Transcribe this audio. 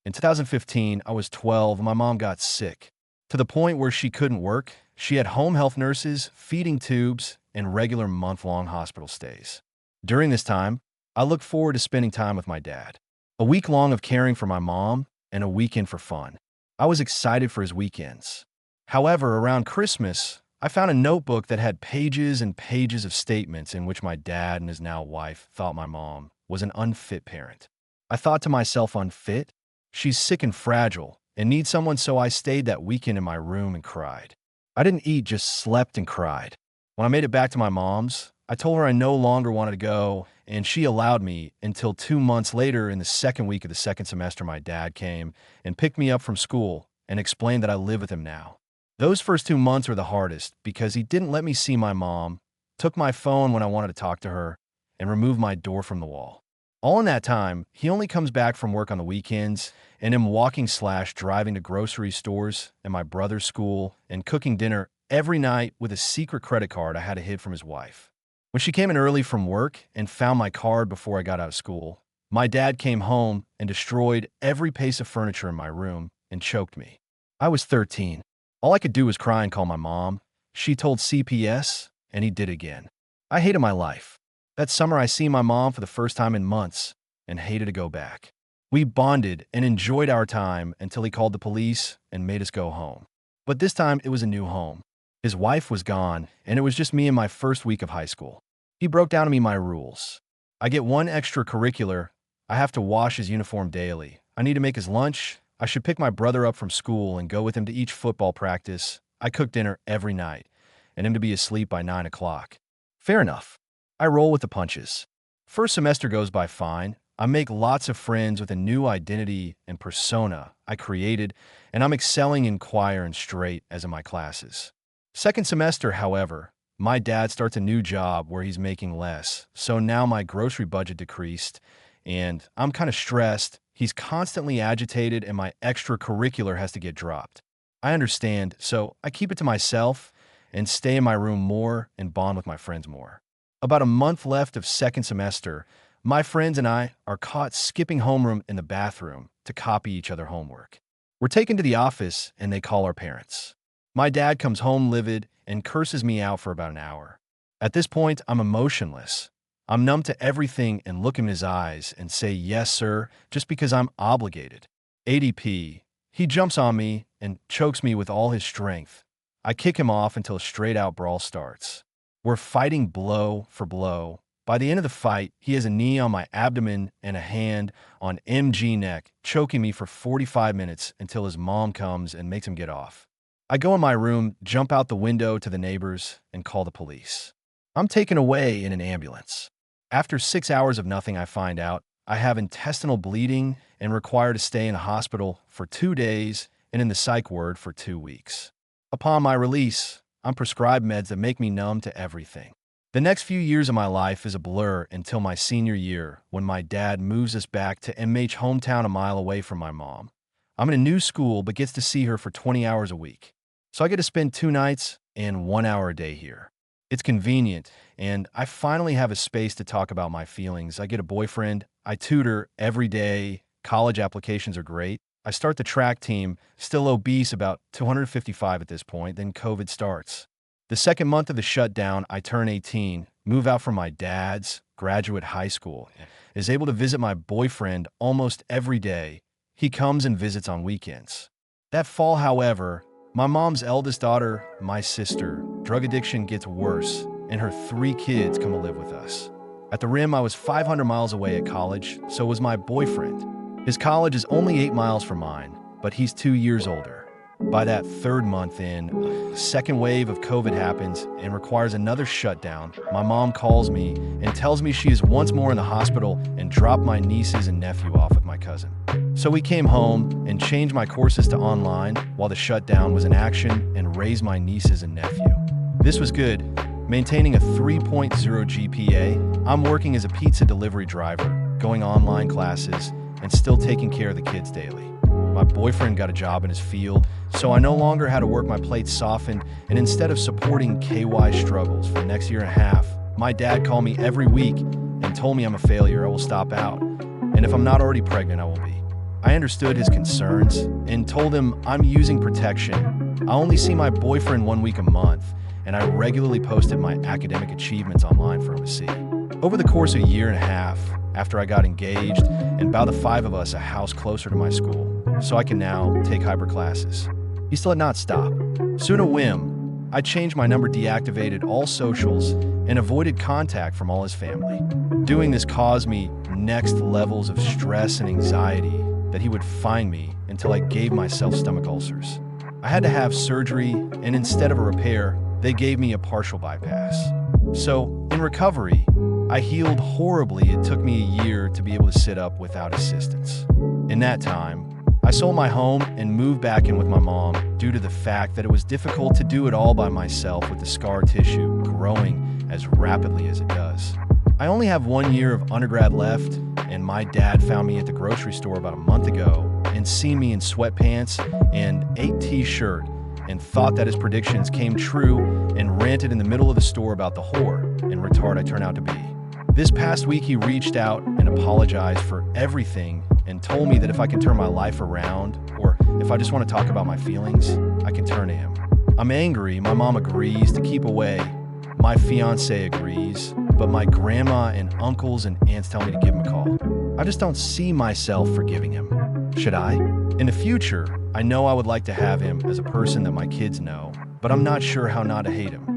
In 2015, I was 12 and my mom got sick, to the point where she couldn't work. She had home health nurses, feeding tubes, and regular month-long hospital stays. During this time, I looked forward to spending time with my dad. A week long of caring for my mom and a weekend for fun. I was excited for his weekends. However, around Christmas, I found a notebook that had pages and pages of statements in which my dad and his now wife thought my mom was an unfit parent. I thought to myself, unfit? She's sick and fragile and needs someone, so I stayed that weekend in my room and cried. I didn't eat, just slept and cried. When I made it back to my mom's, I told her I no longer wanted to go, and she allowed me until 2 months later. In the second week of the second semester, my dad came and picked me up from school and explained that I live with him now. Those first 2 months were the hardest because he didn't let me see my mom, took my phone when I wanted to talk to her, and removed my door from the wall. All in that time, he only comes back from work on the weekends, and am walking/driving to grocery stores and my brother's school and cooking dinner every night with a secret credit card I had to hid from his wife. When she came in early from work and found my card before I got out of school, my dad came home and destroyed every piece of furniture in my room and choked me. I was 13. All I could do was cry and call my mom. She told CPS, and he did again. I hated my life. That summer, I seen my mom for the first time in months and hated to go back. We bonded and enjoyed our time until he called the police and made us go home. But this time, it was a new home. His wife was gone, and it was just me in my first week of high school. He broke down to me my rules. I get one extracurricular. I have to wash his uniform daily. I need to make his lunch. I should pick my brother up from school and go with him to each football practice. I cook dinner every night, and him to be asleep by 9 o'clock. Fair enough. I roll with the punches. First semester goes by fine. I make lots of friends with a new identity and persona I created, and I'm excelling in choir and straight as in my classes. Second semester, however, my dad starts a new job where he's making less, so now my grocery budget decreased, and I'm kind of stressed. He's constantly agitated, and my extracurricular has to get dropped. I understand, so I keep it to myself and stay in my room more and bond with my friends more. About a month left of second semester, my friends and I are caught skipping homeroom in the bathroom to copy each other homework. We're taken to the office, and they call our parents. My dad comes home livid and curses me out for about an hour. At this point, I'm emotionless. I'm numb to everything and look in his eyes and say, "Yes, sir," just because I'm obligated. ADP. He jumps on me and chokes me with all his strength. I kick him off until a straight-out brawl starts. We're fighting blow for blow. By the end of the fight, he has a knee on my abdomen and a hand on MG neck, choking me for 45 minutes until his mom comes and makes him get off. I go in my room, jump out the window to the neighbors, and call the police. I'm taken away in an ambulance. After 6 hours of nothing, I find out I have intestinal bleeding and require to stay in a hospital for 2 days and in the psych ward for 2 weeks. Upon my release, I'm prescribed meds that make me numb to everything. The next few years of my life is a blur until my senior year, when my dad moves us back to MH hometown a mile away from my mom. I'm in a new school but gets to see her for 20 hours a week. So I get to spend 2 nights and 1 hour a day here. It's convenient, and I finally have a space to talk about my feelings. I get a boyfriend. I tutor every day. College applications are great. I start the track team, still obese, about 255 at this point, then COVID starts. The second month of the shutdown, I turn 18, move out from my dad's, graduate high school, is able to visit my boyfriend almost every day. He comes and visits on weekends. That fall, however, my mom's eldest daughter, my sister, drug addiction gets worse, and her 3 kids come to live with us. At the rim, I was 500 miles away at college, so was my boyfriend. His college is only 8 miles from mine, but he's 2 years older. By that 3rd month in, a second wave of COVID happens and requires another shutdown. My mom calls me and tells me she is once more in the hospital and dropped my nieces and nephew off with my cousin. So we came home and changed my courses to online while the shutdown was in action and raised my nieces and nephew. This was good. Maintaining a 3.0 GPA, I'm working as a pizza delivery driver, going online classes, and still taking care of the kids daily. My boyfriend got a job in his field, so I no longer had to work. My plate softened, and instead of supporting KY struggles for the next year and a half, my dad called me every week and told me I'm a failure. I will stop out, and if I'm not already pregnant, I will be. I understood his concerns and told him I'm using protection. I only see my boyfriend 1 week a month, and I regularly posted my academic achievements online for him to see. Over the course of a year and a half, after I got engaged and bought the 5 of us a house closer to my school, so I can now take hybrid classes, he still had not stopped. Soon a whim, I changed my number, deactivated all socials, and avoided contact from all his family. Doing this caused me next levels of stress and anxiety that he would find me until I gave myself stomach ulcers. I had to have surgery, and instead of a repair, they gave me a partial bypass. So, in recovery, I healed horribly. It took me a year to be able to sit up without assistance. In that time, I sold my home and moved back in with my mom due to the fact that it was difficult to do it all by myself with the scar tissue growing as rapidly as it does. I only have 1 year of undergrad left, and my dad found me at the grocery store about a month ago and seen me in sweatpants and a t-shirt and thought that his predictions came true and ranted in the middle of the store about the whore and retard I turned out to be. This past week, he reached out and apologized for everything and told me that if I can turn my life around, or if I just want to talk about my feelings, I can turn to him. I'm angry. My mom agrees to keep away. My fiance agrees, but my grandma and uncles and aunts tell me to give him a call. I just don't see myself forgiving him. Should I? In the future, I know I would like to have him as a person that my kids know, but I'm not sure how not to hate him.